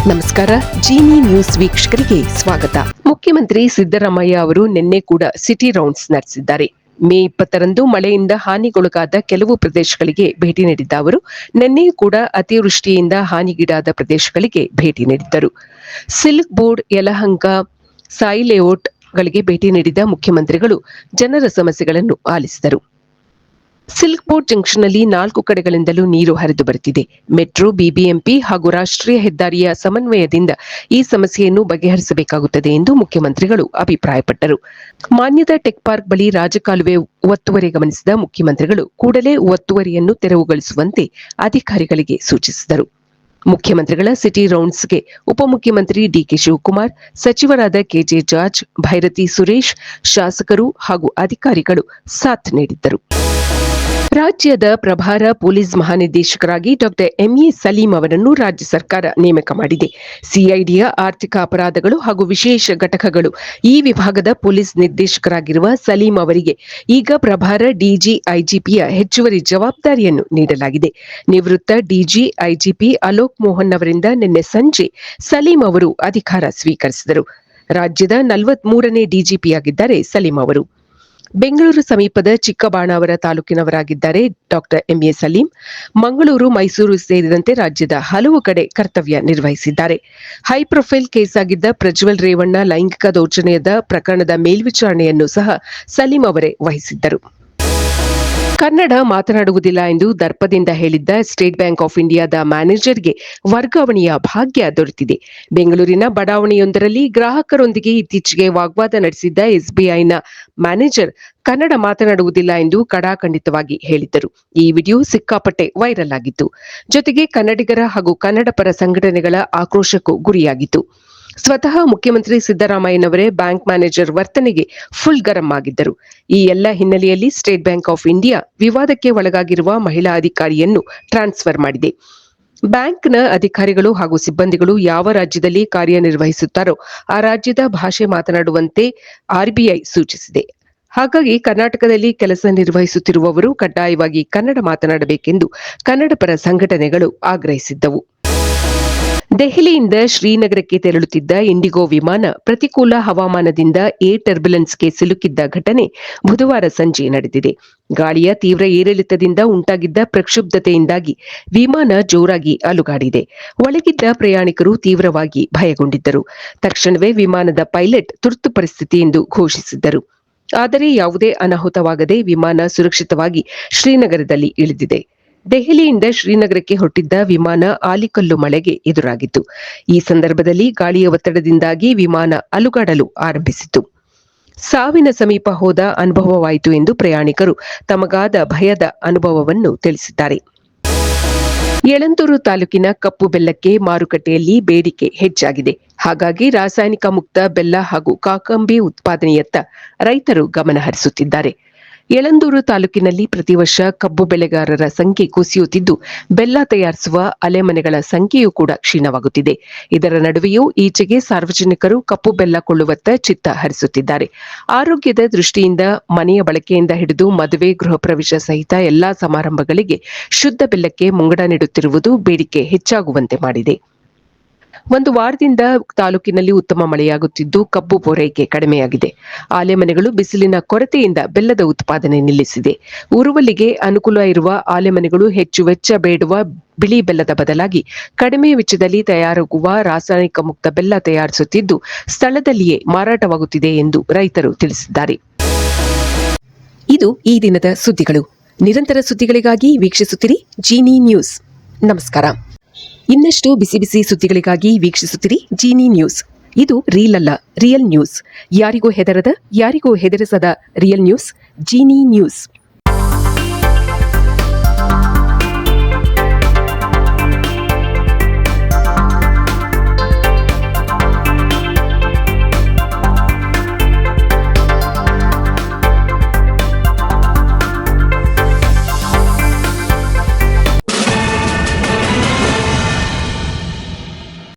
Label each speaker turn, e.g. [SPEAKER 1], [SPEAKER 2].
[SPEAKER 1] ನಮಸ್ಕಾರ. ಜಿನಿ ನ್ಯೂಸ್ ವೀಕ್ಷಕರಿಗೆ ಸ್ವಾಗತ. ಮುಖ್ಯಮಂತ್ರಿ ಸಿದ್ದರಾಮಯ್ಯ ಅವರು ನಿನ್ನೆ ಕೂಡ ಸಿಟಿ ರೌಂಡ್ಸ್ ನಡೆಸಿದ್ದಾರೆ. ಮೇ 20ರಂದು ಮಳೆಯಿಂದ ಹಾನಿಗೊಳಗಾದ ಕೆಲವು ಪ್ರದೇಶಗಳಿಗೆ ಭೇಟಿ ನೀಡಿದ್ದ ಅವರು ನಿನ್ನೆಯೂ ಕೂಡ ಅತಿವೃಷ್ಟಿಯಿಂದ ಹಾನಿಗೀಡಾದ ಪ್ರದೇಶಗಳಿಗೆ ಭೇಟಿ ನೀಡಿದ್ದರು. Silk board, Yelahanka, Sai layout ಗಳಿಗೆ ಭೇಟಿ ನೀಡಿದ ಮುಖ್ಯಮಂತ್ರಿಗಳು ಜನರ ಸಮಸ್ಯೆಗಳನ್ನು ಆಲಿಸಿದರು. ಸಿಲ್ಕ್ ಬೋರ್ಡ್ ಜಂಕ್ಷನ್ನಲ್ಲಿ 4 ಕಡೆಗಳಿಂದಲೂ ನೀರು ಹರಿದು ಬರುತ್ತಿದೆ. ಮೆಟ್ರೋ, ಬಿಬಿಎಂಪಿ ಹಾಗೂ ರಾಷ್ಟ್ರೀಯ ಹೆದ್ದಾರಿಯ ಸಮನ್ವಯದಿಂದ ಈ ಸಮಸ್ಯೆಯನ್ನು ಬಗೆಹರಿಸಬೇಕಾಗುತ್ತದೆ ಎಂದು ಮುಖ್ಯಮಂತ್ರಿಗಳು ಅಭಿಪ್ರಾಯಪಟ್ಟರು. ಮಾನ್ಯದ ಟೆಕ್ ಪಾರ್ಕ್ ಬಳಿ ರಾಜಕಾಲುವೆ ಒತ್ತುವರಿ ಗಮನಿಸಿದ ಮುಖ್ಯಮಂತ್ರಿಗಳು ಕೂಡಲೇ ಒತ್ತುವರಿಯನ್ನು ತೆರವುಗೊಳಿಸುವಂತೆ ಅಧಿಕಾರಿಗಳಿಗೆ ಸೂಚಿಸಿದರು. ಮುಖ್ಯಮಂತ್ರಿಗಳ ಸಿಟಿ ರೌಂಡ್ಸ್ಗೆ ಉಪಮುಖ್ಯಮಂತ್ರಿ ಡಿಕೆ ಶಿವಕುಮಾರ್, ಸಚಿವರಾದ ಕೆಜೆ ಜಾರ್ಜ್, ಭೈರತಿ ಸುರೇಶ್, ಶಾಸಕರು ಹಾಗೂ ಅಧಿಕಾರಿಗಳು ಸಾಥ್ ನೀಡಿದ್ದರು. ರಾಜ್ಯದ ಪ್ರಭಾರ ಪೊಲೀಸ್ ಮಹಾನಿರ್ದೇಶಕರಾಗಿ ಡಾ ಎಂಎ ಸಲೀಂ ಅವರನ್ನು ರಾಜ್ಯ ಸರ್ಕಾರ ನೇಮಕ ಮಾಡಿದೆ. ಸಿಐಡಿಯ ಆರ್ಥಿಕ ಅಪರಾಧಗಳು ಹಾಗೂ ವಿಶೇಷ ಘಟಕಗಳು ಈ ವಿಭಾಗದ ಪೊಲೀಸ್ ನಿರ್ದೇಶಕರಾಗಿರುವ ಸಲೀಂ ಅವರಿಗೆ ಈಗ ಪ್ರಭಾರ ಡಿಜಿ ಐಜಿಪಿಯ ಹೆಚ್ಚುವರಿ ಜವಾಬ್ದಾರಿಯನ್ನು ನೀಡಲಾಗಿದೆ. ನಿವೃತ್ತ ಡಿಜಿ ಐಜಿಪಿ ಅಲೋಕ್ ಮೋಹನ್ ಅವರಿಂದ ನಿನ್ನೆ ಸಂಜೆ ಸಲೀಂ ಅವರು ಅಧಿಕಾರ ಸ್ವೀಕರಿಸಿದರು. ರಾಜ್ಯದ 43ನೇ ಡಿಜಿಪಿಯಾಗಿದ್ದಾರೆ ಸಲೀಂ ಅವರು. ಬೆಂಗಳೂರು ಸಮೀಪದ ಚಿಕ್ಕಬಾಣಾವರ ತಾಲೂಕಿನವರಾಗಿದ್ದಾರೆ ಡಾ ಎಂಎ ಸಲೀಂ. ಮಂಗಳೂರು, ಮೈಸೂರು ಸೇರಿದಂತೆ ರಾಜ್ಯದ ಹಲವು ಕಡೆ ಕರ್ತವ್ಯ ನಿರ್ವಹಿಸಿದ್ದಾರೆ. ಹೈಪ್ರೊಫೈಲ್ ಕೇಸ್ ಆಗಿದ್ದ ಪ್ರಜ್ವಲ್ ರೇವಣ್ಣ ಲೈಂಗಿಕ ದೌರ್ಜನ್ಯದ ಪ್ರಕರಣದ ಮೇಲ್ವಿಚಾರಣೆಯನ್ನು ಸಹ ಸಲೀಂ ಅವರೇ ವಹಿಸಿದ್ದರು. ಕನ್ನಡ ಮಾತನಾಡುವುದಿಲ್ಲ ಎಂದು ದರ್ಪದಿಂದ ಹೇಳಿದ್ದ ಸ್ಟೇಟ್ ಬ್ಯಾಂಕ್ ಆಫ್ ಇಂಡಿಯಾದ ಮ್ಯಾನೇಜರ್ಗೆ ವರ್ಗಾವಣೆಯ ಭಾಗ್ಯ ದೊರೆತಿದೆ. ಬೆಂಗಳೂರಿನ ಬಡಾವಣೆಯೊಂದರಲ್ಲಿ ಗ್ರಾಹಕರೊಂದಿಗೆ ಇತ್ತೀಚೆಗೆ ವಾಗ್ವಾದ ನಡೆಸಿದ್ದ ಎಸ್ಬಿಐನ ಮ್ಯಾನೇಜರ್ ಕನ್ನಡ ಮಾತನಾಡುವುದಿಲ್ಲ ಎಂದು ಕಡಾಖಂಡಿತವಾಗಿ ಹೇಳಿದ್ದರು. ಈ ವಿಡಿಯೋ ಸಿಕ್ಕಾಪಟ್ಟೆ ವೈರಲ್ ಆಗಿತ್ತು. ಜೊತೆಗೆ ಕನ್ನಡಿಗರ ಹಾಗೂ ಕನ್ನಡ ಪರ ಸಂಘಟನೆಗಳ ಆಕ್ರೋಶಕ್ಕೂ ಗುರಿಯಾಗಿತ್ತು. ಸ್ವತಃ ಮುಖ್ಯಮಂತ್ರಿ ಸಿದ್ದರಾಮಯ್ಯನವರೇ ಬ್ಯಾಂಕ್ ಮ್ಯಾನೇಜರ್ ವರ್ತನೆಗೆ ಫುಲ್ ಗರಂ ಆಗಿದ್ದರು. ಈ ಎಲ್ಲ ಹಿನ್ನೆಲೆಯಲ್ಲಿ ಸ್ಟೇಟ್ ಬ್ಯಾಂಕ್ ಆಫ್ ಇಂಡಿಯಾ ವಿವಾದಕ್ಕೆ ಒಳಗಾಗಿರುವ ಮಹಿಳಾ ಅಧಿಕಾರಿಯನ್ನು ಟ್ರಾನ್ಸ್ಫರ್ ಮಾಡಿದೆ. ಬ್ಯಾಂಕ್ನ ಅಧಿಕಾರಿಗಳು ಹಾಗೂ ಸಿಬ್ಬಂದಿಗಳು ಯಾವ ರಾಜ್ಯದಲ್ಲಿ ಕಾರ್ಯನಿರ್ವಹಿಸುತ್ತಾರೋ ಆ ರಾಜ್ಯದ ಭಾಷೆ ಮಾತನಾಡುವಂತೆ ಆರ್ಬಿಐ ಸೂಚಿಸಿದೆ. ಹಾಗಾಗಿ ಕರ್ನಾಟಕದಲ್ಲಿ ಕೆಲಸ ನಿರ್ವಹಿಸುತ್ತಿರುವವರು ಕಡ್ಡಾಯವಾಗಿ ಕನ್ನಡ ಮಾತನಾಡಬೇಕೆಂದು ಕನ್ನಡ ಪರ ಸಂಘಟನೆಗಳು ಆಗ್ರಹಿಸಿದ್ದವು. ದೆಹಲಿಯಿಂದ ಶ್ರೀನಗರಕ್ಕೆ ತೆರಳುತ್ತಿದ್ದ ಇಂಡಿಗೋ ವಿಮಾನ ಪ್ರತಿಕೂಲ ಹವಾಮಾನದಿಂದ ಏರ್ ಟರ್ಬ್ಯುಲೆನ್ಸ್ಗೆ ಸಿಲುಕಿದ್ದ ಘಟನೆ ಬುಧವಾರ ಸಂಜೆ ನಡೆದಿದೆ. ಗಾಳಿಯ ತೀವ್ರ ಏರಿಳಿತದಿಂದ ಉಂಟಾಗಿದ್ದ ಪ್ರಕ್ಷುಬ್ಧತೆಯಿಂದಾಗಿ ವಿಮಾನ ಜೋರಾಗಿ ಅಲುಗಾಡಿದೆ. ಒಳಗಿದ್ದ ಪ್ರಯಾಣಿಕರು ತೀವ್ರವಾಗಿ ಭಯಗೊಂಡಿದ್ದರು. ತಕ್ಷಣವೇ ವಿಮಾನದ ಪೈಲಟ್ ತುರ್ತು ಪರಿಸ್ಥಿತಿ ಎಂದು ಘೋಷಿಸಿದ್ದರು. ಆದರೆ ಯಾವುದೇ ಅನಾಹುತವಾಗದೆ ವಿಮಾನ ಸುರಕ್ಷಿತವಾಗಿ ಶ್ರೀನಗರದಲ್ಲಿ ಇಳಿದಿದೆ. ದೆಹಲಿಯಿಂದ ಶ್ರೀನಗರಕ್ಕೆ ಹೊರಟಿದ್ದ ವಿಮಾನ ಆಲಿಕಲ್ಲು ಮಳೆಗೆ ಎದುರಾಗಿತ್ತು. ಈ ಸಂದರ್ಭದಲ್ಲಿ ಗಾಳಿಯ ಒತ್ತಡದಿಂದಾಗಿ ವಿಮಾನ ಅಲುಗಾಡಲು ಆರಂಭಿಸಿತು. ಸಾವಿನ ಸಮೀಪ ಹೋದ ಅನುಭವವಾಯಿತು ಎಂದು ಪ್ರಯಾಣಿಕರು ತಮಗಾದ ಭಯದ ಅನುಭವವನ್ನು ತಿಳಿಸಿದ್ದಾರೆ. ಯಳಂದೂರು ತಾಲೂಕಿನ ಕಪ್ಪು ಬೆಲ್ಲಕ್ಕೆ ಮಾರುಕಟ್ಟೆಯಲ್ಲಿ ಬೇಡಿಕೆ ಹೆಚ್ಚಾಗಿದೆ. ಹಾಗಾಗಿ ರಾಸಾಯನಿಕ ಮುಕ್ತ ಬೆಲ್ಲ ಹಾಗೂ ಕಾಕಂಬಿ ಉತ್ಪಾದನೆಯತ್ತ ರೈತರು ಗಮನ ಹರಿಸುತ್ತಿದ್ದಾರೆ. ಯಳಂದೂರು ತಾಲೂಕಿನಲ್ಲಿ ಪ್ರತಿ ವರ್ಷ ಕಬ್ಬು ಬೆಳೆಗಾರರ ಸಂಖ್ಯೆ ಕುಸಿಯುತ್ತಿದ್ದು, ಬೆಲ್ಲ ತಯಾರಿಸುವ ಅಲೆಮನೆಗಳ ಸಂಖ್ಯೆಯೂ ಕೂಡ ಕ್ಷೀಣವಾಗುತ್ತಿದೆ. ಇದರ ನಡುವೆಯೂ ಈಚೆಗೆ ಸಾರ್ವಜನಿಕರು ಕಪ್ಪು ಬೆಲ್ಲ ಕೊಳ್ಳುವತ್ತ ಚಿತ್ತ ಹರಿಸುತ್ತಿದ್ದಾರೆ. ಆರೋಗ್ಯದ ದೃಷ್ಟಿಯಿಂದ ಮನೆಯ ಬಳಕೆಯಿಂದ ಹಿಡಿದು ಮದುವೆ, ಗೃಹ ಪ್ರವೇಶ ಸಹಿತ ಎಲ್ಲಾ ಸಮಾರಂಭಗಳಿಗೆ ಶುದ್ಧ ಬೆಲ್ಲಕ್ಕೆ ಮುಂಗಡ ನೀಡುತ್ತಿರುವುದು ಬೇಡಿಕೆ ಹೆಚ್ಚಾಗುವಂತೆ ಮಾಡಿದೆ. ಒಂದು ವಾರದಿಂದ ತಾಲೂಕಿನಲ್ಲಿ ಉತ್ತಮ ಮಳೆಯಾಗುತ್ತಿದ್ದು ಕಬ್ಬು ಪೂರೈಕೆ ಕಡಿಮೆಯಾಗಿದೆ. ಆಲೆಮನೆಗಳು ಬಿಸಿಲಿನ ಕೊರತೆಯಿಂದ ಬೆಲ್ಲದ ಉತ್ಪಾದನೆ ನಿಲ್ಲಿಸಿದೆ. ಉರುವಲಿಗೆ ಅನುಕೂಲ ಇರುವ ಆಲೆಮನೆಗಳು ಹೆಚ್ಚು ವೆಚ್ಚ ಬೇಡುವ ಬಿಳಿ ಬೆಲ್ಲದ ಬದಲಾಗಿ ಕಡಿಮೆ ವೆಚ್ಚದಲ್ಲಿ ತಯಾರಾಗುವ ರಾಸಾಯನಿಕ ಮುಕ್ತ ಬೆಲ್ಲ ತಯಾರಿಸುತ್ತಿದ್ದು ಸ್ಥಳದಲ್ಲಿಯೇ ಮಾರಾಟವಾಗುತ್ತಿದೆ ಎಂದು ರೈತರು ತಿಳಿಸಿದ್ದಾರೆ. ಇದು ಈ ದಿನದ ಸುದ್ದಿಗಳು. ನಿರಂತರ ಸುದ್ದಿಗಳಿಗಾಗಿ ವೀಕ್ಷಿಸುತ್ತಿರಿ ಜಿನಿ ನ್ಯೂಸ್. ನಮಸ್ಕಾರ. ಇನ್ನಷ್ಟು ಬಿಸಿ ಬಿಸಿ ಸುದ್ದಿಗಳಿಗಾಗಿ ವೀಕ್ಷಿಸುತ್ತಿರಿ ಜಿನಿ ನ್ಯೂಸ್. ಇದು ರೀಲ್ ಅಲ್ಲ, ರಿಯಲ್ ನ್ಯೂಸ್. ಯಾರಿಗೂ ಹೆದರದ, ಯಾರಿಗೂ ಹೆದರಿಸದ ರಿಯಲ್ ನ್ಯೂಸ್, ಜಿನಿ ನ್ಯೂಸ್.